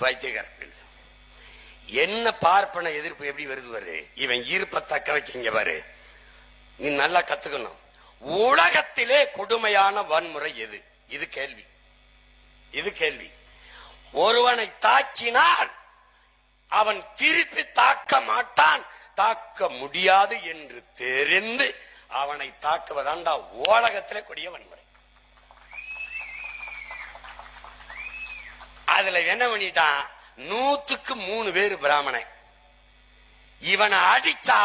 பைத்தியக்கார என்ன பார்ப்பன எதிர்ப்பு எப்படி வருது பாரு. இவன் ஈர்ப்ப தக்க வைக்க பாரு. நீ நல்லா கத்துக்கணும். உலகத்திலே கொடுமையான வன்முறை எது? இது கேள்வி. இது கேள்வி. ஒருவனை தாக்கினால் அவன் திருப்பி தாக்க மாட்டான், தாக்க முடியாது என்று தெரிந்து அவனை தாக்குவதாண்டா உலகத்திலே கொடிய வன்முறை. அதுல என்ன பண்ணிட்டான்? 100க்கு 3 பேர் பிராமணன். இவனை அடிச்சா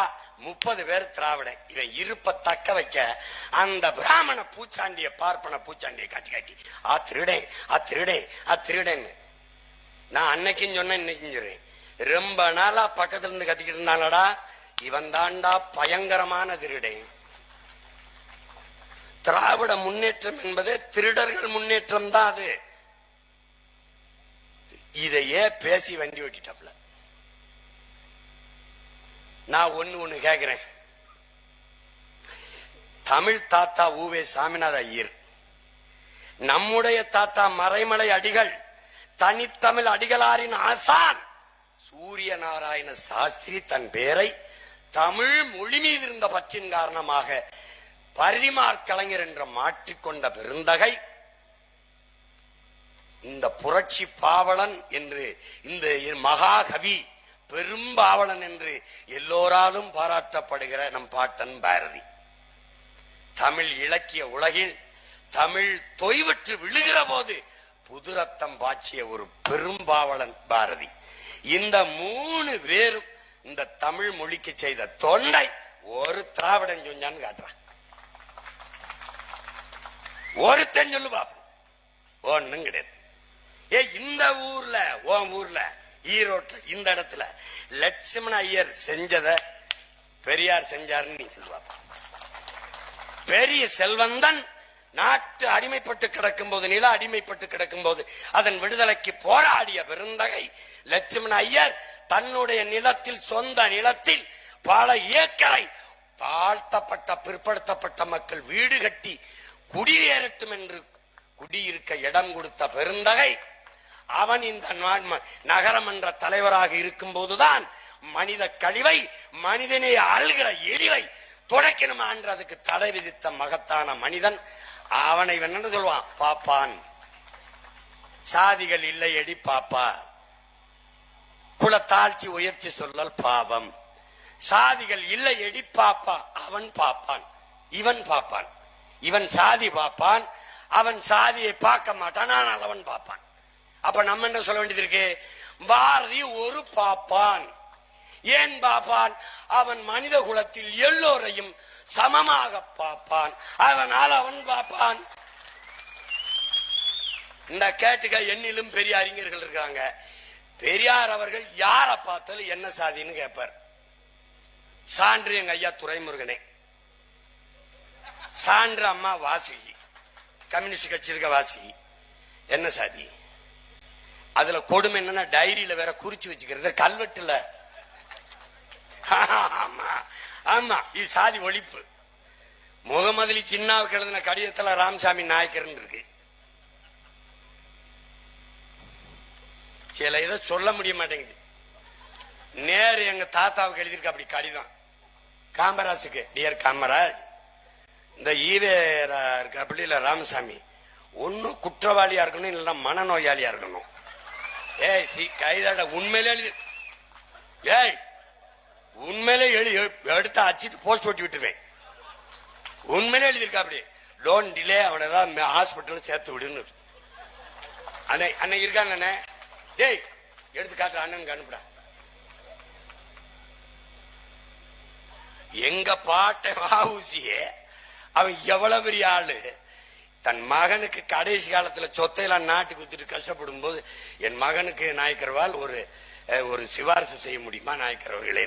30 பேர் திராவிடன். இவன் இருப்ப தக்க வைக்க அந்த பிராமண பூச்சாண்டிய பார்ப்பன பூச்சாண்டிய காட்டி காட்டி திருடேன். நான் அன்னைக்கும் சொன்னேன், இன்னைக்கும் சொல்றேன். ரொம்ப நாளா பக்கத்துல இருந்து கத்திக்கிட்டு இருந்தாலடா, இவன் தாண்டா பயங்கரமான திருடன். திராவிட முன்னேற்றம் என்பது திருடர்கள் முன்னேற்றம் தான். அது இதையே பேசி வண்டி ஓட்டிட்டாப்ல. நான் ஒண்ணு கேக்குறேன். தமிழ் தாத்தா ஊவே சாமிநாத ஐயர், நம்முடைய தாத்தா மறைமலை அடிகள், தனித்தமிழ் அடிகளாரின் ஆசான் சூரிய நாராயண சாஸ்திரி தன் பெயரை தமிழ் மொழி மீது இருந்த பற்றின் காரணமாக பரிதிமார் கலைஞர் என்ற மாற்றிக்கொண்ட பெருந்தகை இந்த புரட்சி பாவலன் என்று, இந்த மகாகவி பெரும்பாவலன் என்று எல்லோராலும் பாராட்டப்படுகிற நம் பாட்டன் பாரதி. தமிழ் இலக்கிய உலகில் தமிழ் தொய்வற்று விழுகிற போது புது ரத்தம் பாய்ச்சிய ஒரு பெரும்பாவலன் பாரதி. இந்த 3 பேரும் இந்த தமிழ் மொழிக்கு செய்த தொண்டை ஒரு திராவிடன் சொன்னான்னு காட்டுறான். ஒருத்தன் சொல்லு பாப்போம். ஒண்ணும் கிடையாது. இந்த ஊர்ல ஈரோட்ல இந்த இடத்துல லட்சுமண ஐயர் செஞ்சத பெரியார் செஞ்சாருன்னு நீ சொல்லுவாப்ப. பெரிய செல்வந்தன் நாட்டு அடிமைப்பட்டு கிடக்கும் போது, நில அடிமைப்பட்டு கிடக்கும் போது அதன் விடுதலைக்கு போராடிய பெருந்தகை லட்சுமண ஐயர் தன்னுடைய நிலத்தில், சொந்த நிலத்தில் பல ஏக்கரை தாழ்த்தப்பட்ட பிற்படுத்தப்பட்ட மக்கள் வீடு கட்டி குடியேறட்டும் என்று குடியிருக்க இடம் கொடுத்த பெருந்தகை அவன். இந்த நகரமன்ற தலைவராக இருக்கும் போதுதான் மனித கழிவை, மனிதனை ஆள்கிற எளிவை துடைக்கணுமா என்று அதுக்கு தடை விதித்த மகத்தான மனிதன் அவனை என்ன சொல்லுவான்? பாப்பான். சாதிகள் இல்லை எடி பாப்பா, குலத்தாழ்ச்சி உயர்ச்சி சொல்லல் பாவம். சாதிகள் இல்லை எடி பாப்பா, அவன் பாப்பான், இவன் பாப்பான். இவன் சாதி பாப்பான், அவன் சாதியை பார்க்க மாட்டான், ஆனால் அவன் பாப்பான். அப்ப நம்ம என்ன சொல்ல வேண்டியது இருக்கு? பாரதி ஒரு பாப்பான். ஏன் பாப்பான்? அவன் மனித குலத்தில் எல்லோரையும் சமமாக பார்ப்பான், அதனால் அவன் பாப்பான். இந்த கேட்டுக்க எண்ணிலும் பெரிய அறிஞர்கள் இருக்காங்க. பெரியார் அவர்கள் யார பார்த்தாலும் என்ன சாதின்னு கேட்பார். சான்று எங்க ஐயா துரைமுருகனே, சான்று அம்மா வாசுகி, கம்யூனிஸ்ட் கட்சி இருக்க வாசுகி, என்ன சாதி? அதுல கொடுமை என்னன்னா டைரியில வேற குறிச்சு வச்சுக்கிறது, கல்வெட்டுல. ஆமா ஆமா, இது சாதி ஒழிப்பு. முகமதுலி சின்னாவுக்கு எழுதின கடிதத்துல ராமசாமி நாயக்கர் இருக்கு. சில இதை சொல்ல முடிய மாட்டேங்குது. நேரு எங்க தாத்தாவுக்கு எழுதியிருக்க அப்படி கடிதம் காமராஜுக்கு. டியர் காமராஜ், இந்த ஈவேரா இருக்க அப்படி இல்ல ராமசாமி, ஒன்னும் குற்றவாளியா இருக்கணும், இல்லைன்னா மனநோயாளியா இருக்கணும். கைதாட உண்மையிலே எழுதி, உண்மையிலே எடுத்து அச்சிட்டு போஸ்ட் ஓட்டி விட்டுருவேன். உண்மையிலே எழுதியிருக்கா அப்படி. டோன்ட் டிலே, அவனை தான் ஹாஸ்பிட்டல் சேர்த்து விடுன்னு. அன்னைக்கு இருக்காங்க. டேய் எடுத்து காட்டுற அண்ணனுக்கு அனுப்புடா. எங்க பாட்டை வாவுசியே அவன் எவ்வளவு பெரிய ஆளு. தன் மகனுக்கு கடைசி காலத்துல சொத்தையெல்லாம் நாட்டுக்கு வித்துட்டு கஷ்டப்படும் போது, என் மகனுக்கு நாயக்கர்வால் ஒரு சிபாரிசு செய்ய முடியுமா நாயக்கர் அவர்களே?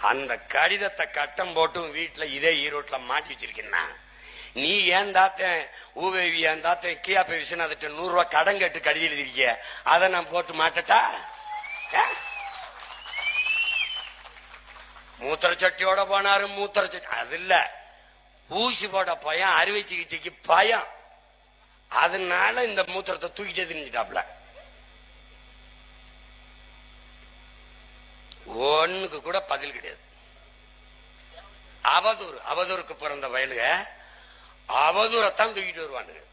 அந்த கடிதத்தை கட்டம் போட்டும் வீட்டுல இதே ஈரோட்ல மாட்டி வச்சிருக்கேன்னா, நீ ஏன் தாத்தன் ஊவேவி என் தாத்தன் கியாப்ப விஸ்வநாதன் 100 ரூபாய் கடன் கட்டு கடிதம் எழுதிருக்கிய, அதை நான் போட்டு மாட்டட்டா? மூத்திர சட்டியோட போனாரு, மூத்திர சட்டி அது இல்ல, ஊசி போட பயம், அறுவை சிகிச்சைக்கு பயம், அதனால இந்த மூத்திரத்தை தூக்கிட்டே திரிஞ்சிட்டாப்ல. ஒண்ணுக்கு கூட பதில் கிடையாது. அவதூறுக்கு பிறந்த வயலுக அவதூறத்தான் தூக்கிட்டு வருவானுங்க.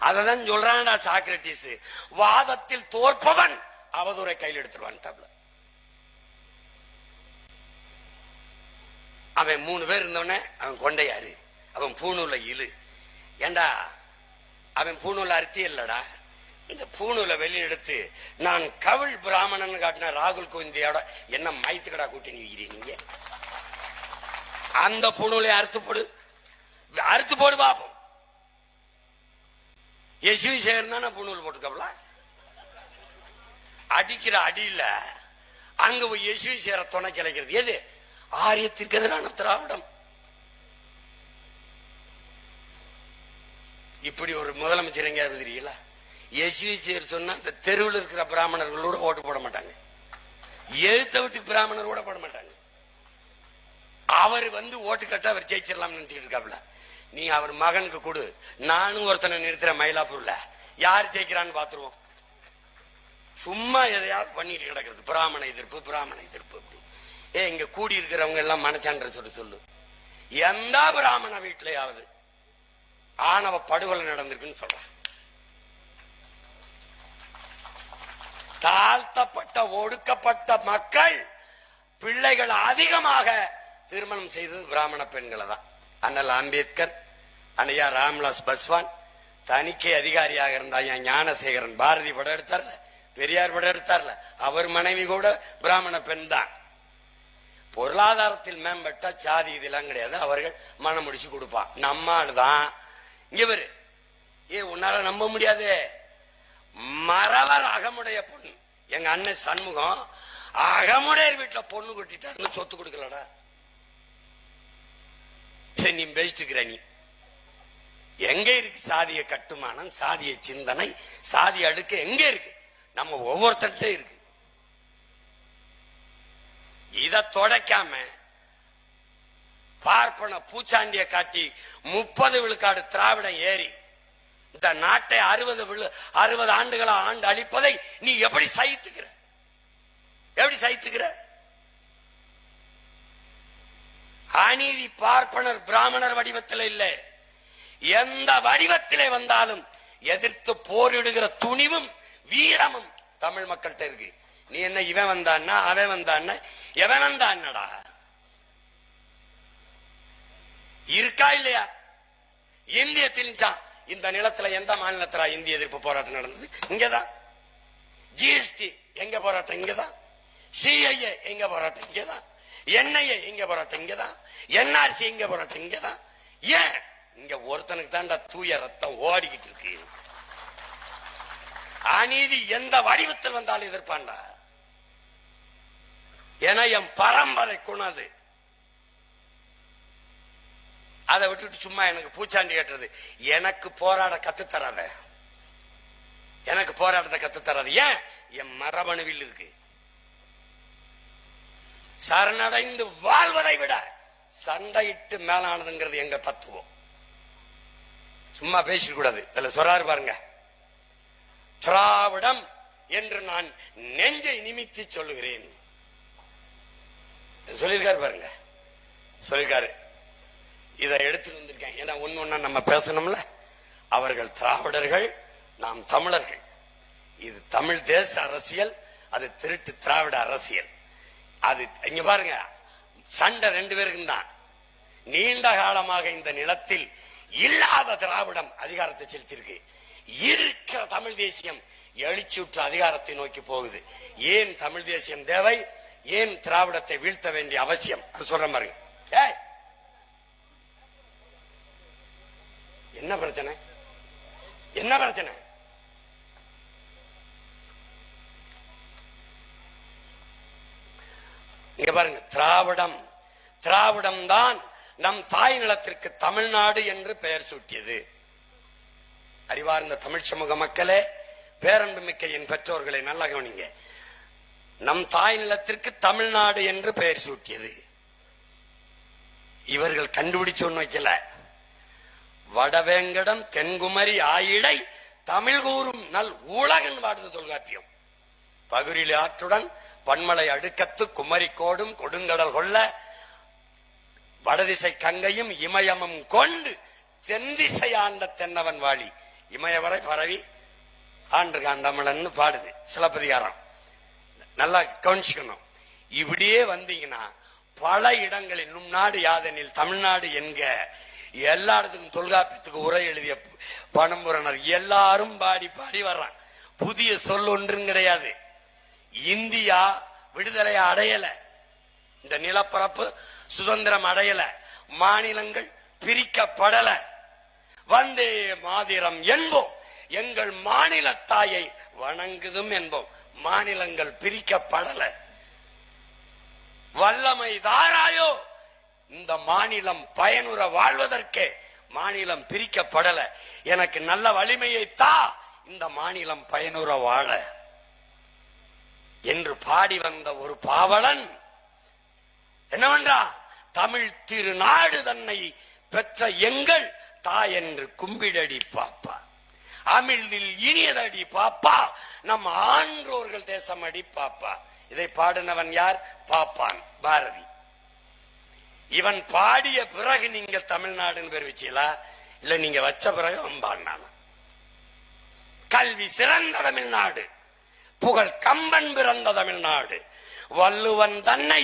அததான் சொல்றான்டா சாக்ரட்டிஸ், வாதத்தில் தோற்பவன் அவதூறை கையில் எடுத்துருவான். அவன் 3 பேர் இருந்தவனே அவன் கொண்டையாரு, அவன் பூணூல இழு. ஏண்டா அவன் பூணூல அர்த்தி இல்லடா, இந்த பூணூல வெளியே எடுத்து நான் கவிழ் பிராமணன் காட்டின ராகுல் கோவிந்தியோட என்ன மைத்துக்கடா கூட்டி நீங்க அந்த பூணூலை அறுத்து போடு பாப்போம். யசுவி சேகர் தானே பூணூல் போட்டுக்கல, அடிக்கிற அடியில அங்க போய் யசுவி சேர துணை கிளைக்கிறது எது? ஆரியத்திற்கு எதிரான திராவிடம். இப்படி ஒரு முதலமைச்சர் எங்கேயாவது தெரியல? யசுவி சேர் சொன்னா அந்த தெருவில் இருக்கிற பிராமணர்களோட ஓட்டு போட மாட்டாங்க, எழுத்த வீட்டுக்கு பிராமணர் கூட போட மாட்டாங்க. அவர் ஓட்டு கட்ட அவர் ஜெயிச்சிடலாம் நினைச்சுட்டு இருக்காப்ல. நீ அவர் மகனுக்கு கொடு, நானும் ஒருத்தனை நிறுத்துற மயிலாப்பூர்ல, யார் ஜெயிக்கிறான்னு பாத்துருவோம். சும்மா எதையாவது பண்ணிட்டு கிடக்கிறது, பிராமண எதிர்ப்பு அப்படி. இங்க கூடி இருக்கிறவங்க எல்லாம் மனச்சான்ற சொல்லு, எந்த பிராமண வீட்டிலேயாவது ஆணவ படுகொலை நடந்திருக்குன்னு சொல்ற. தாழ்த்தப்பட்ட ஒடுக்கப்பட்ட மக்கள் பிள்ளைகள் அதிகமாக திருமணம் செய்தது பிராமண பெண்களை தான். அண்ணல் அம்பேத்கர், அண்ணையா ராம்விலாஸ் பஸ்வான், தணிக்கை அதிகாரியாக இருந்தா ஞானசேகரன், பாரதி படம் எடுத்தார்ல, பெரியார் படம் எடுத்தார்ல, அவர் மனைவி கூட பிராமண பெண் தான். பொருளாதாரத்தில் மேம்பட்ட சாதி இதெல்லாம் கிடையாது, அவர்கள் மனம் முடிச்சு கொடுப்பான். நம்மால் தான் இங்க உன்னால நம்ப முடியாது, மறவர் அகமுடைய பொண்ணு. எங்க அண்ணன் சண்முகம் அகமுடையர் வீட்டுல பொண்ணு கொட்டிட்டாருன்னு சொத்து கொடுக்கலடா. நீ பேசிட்டுக்கிற, நீ எங்க இருக்கு சாதிய கட்டுமானம், சாதிய சிந்தனை, சாதிய அடுக்கு எங்க இருக்கு? நம்ம ஒவ்வொருத்தர்கிட்ட இருக்கு. இத தொடைக்காம பார்ப்பன பூச்சாண்டிய காட்டி 30 விழுக்காடு திராவிடம் ஏறி இந்த நாட்டை 60 ஆண்டுகளா ஆண்டு அளிப்பதை நீ எப்படி சகித்துக்கிற? அநீதி பார்ப்பனர் பிராமணர் வடிவத்தில் இல்லை, எந்த வடிவத்திலே வந்தாலும் எதிர்த்து போரிடுகிற துணிவும் வீரமும் தமிழ் மக்கள்கிட்ட இருக்கு. நீ என்ன இவன் வந்தான்னா அவன் வந்தான்னா எவன் வந்தான்னடா இருக்கா இல்லையா? இந்திய திணிச்சான். இந்த நிலத்துல எந்த மாநிலத்துல இந்திய எதிர்ப்பு போராட்டம் நடந்தது? இங்கதான். ஜிஎஸ்டி எங்க போராட்டம்? இங்கதான். சிஐஏ எங்க போராட்டம்? இங்கதான். என்ஐஏ எங்க போராட்டம்? இங்கதான். என்ஆர்சி எங்க போராட்டம்? இங்கதான். ஏன் இங்க ஒருத்தனுக்கு தான்டா தூய ரத்தம் ஓடிக்கிட்டு இருக்கு. அநீதி எந்த வடிவத்தில் வந்தாலும் எதிர்ப்பான்டா. ஏன்னா என் பரம்பரை குணது. அதை விட்டுட்டு சும்மா எனக்கு பூச்சாண்டி கேட்டுறது, எனக்கு போராட கத்துத்தராத, எனக்கு போராட்டத்தை கத்துத்தராது. ஏன்? என் மரபணுவில் இருக்கு. சரணடைந்து வாழ்வதை விட சண்டையிட்டு மேலானதுங்கிறது எங்க தத்துவம். சும்மா பேசிக்க கூடாது. இதுல சொல்றாரு பாருங்க, திராவிடம் என்று நான் நெஞ்சை நிமித்தி சொல்லுகிறேன் சொல்லிருக்காரு பாருங்க, சொல்லிருக்காரு. இதை எடுத்துட்டு வந்திருக்கேன். ஏன்னா ஒண்ணு நம்ம பேசணும்ல. அவர்கள் திராவிடர்கள், நாம் தமிழர்கள். இது தமிழ் தேச அரசியல், அது திருட்டு திராவிட அரசியல். அது இங்க பாருங்க, சண்டை 2 பேருக்கும் தான். நீண்ட காலமாக இந்த நிலத்தில் இல்லாத திராவிடம் அதிகாரத்தை செலுத்தியிருக்கு. இருக்கிற தமிழ் தேசியம் எழுச்சியுற்ற அதிகாரத்தை நோக்கி போகுது. ஏன் தமிழ் தேசியம் தேவை? ஏன் திராவிடத்தை வீழ்த்த வேண்டிய அவசியம்? அது சொல்ற மாதிரி. என்ன பிரச்சனை? என்ன பிரச்சனை? இங்க பாருங்க, திராவிடம் தான் நம் தாய் நிலத்திற்கு தமிழ்நாடு என்று பெயர் சூட்டியது. அறிவார்ந்த தமிழ் சமூக மக்களே, பேரன்பு மிக்க என் பெற்றோர்களை நல்லா கவனிங்க. நம் தாய் நிலத்திற்கு தமிழ்நாடு என்று பெயர் சூட்டியது. இவர்கள் கண்டுபிடிச்சு ஒண்ணு வைக்கல. வடவேங்கடம் தென்குமரி ஆயிடை தமிழ் கூறும் நல் உலகன் வாடுது தொல்காப்பியம். பகுரிலி ஆற்றுடன் பன்மலை அடுக்கத்து குமரிக்கோடும் கொடுங்கடல் கொள்ள வடதிசை கங்கையும் இமயமும் கொண்டு தென்திசை ஆண்ட தென்னவன் வாழி. இமயவரை பரவி ஆண்டிருக்கான் தமிழன் பாடுது சிலப்பதிகாரம். நல்லா கவனிச்சுக்கணும். இப்படியே வந்தீங்கன்னா பல இடங்களில் இன்னும் நாடு யாதெனில் தமிழ்நாடு என்க எல்லா இடத்துக்கும் தொல்காப்பியத்துக்கு உரை எழுதிய பணம்புறனர் எல்லாரும் பாடி பாடி வர்றான். புதிய சொல் ஒன்றும் கிடையாது. இந்தியா விடுதலை அடையல, இந்த நிலப்பரப்பு சுதந்திரம் அடையல, மாநிலங்கள் பிரிக்கப்படல. வந்தே மாதிரம் என்போம், எங்கள் மாநில தாயை வணங்குதும் என்போம். மாநிலங்கள் பிரிக்கப்படல. வல்லமை தாராயோ, இந்த மாநிலம் பயனுற வாழ்வதற்கே மாநிலம் பிரிக்கப்படல. எனக்கு நல்ல வலிமையை தா, இந்த மாநிலம் பயனுற வாழ என்று பாடி வந்த ஒரு பாவலன் என்னவென்றா, தமிழ் திருநாடு தன்னை பெற்ற எங்கள் தாய் என்று கும்பிடடி பாப்பா, அமிழ்தில் இனியதடி பாப்பா, நம் ஆன்றோர்கள் தேசம் அடி பாப்பா. இதை பாடினவன் யார்? பாப்பான் பாரதி. இவன் பாடிய பிறகு நீங்கள் தமிழ்நாடுன்னு பேர் வச்சீங்களா? இல்ல நீங்க வச்ச பிறகு அவன் பாடினான். கல்வி சிறந்த தமிழ்நாடு, புகழ் கம்பன் பிறந்த தமிழ்நாடு, வள்ளுவன் தன்னை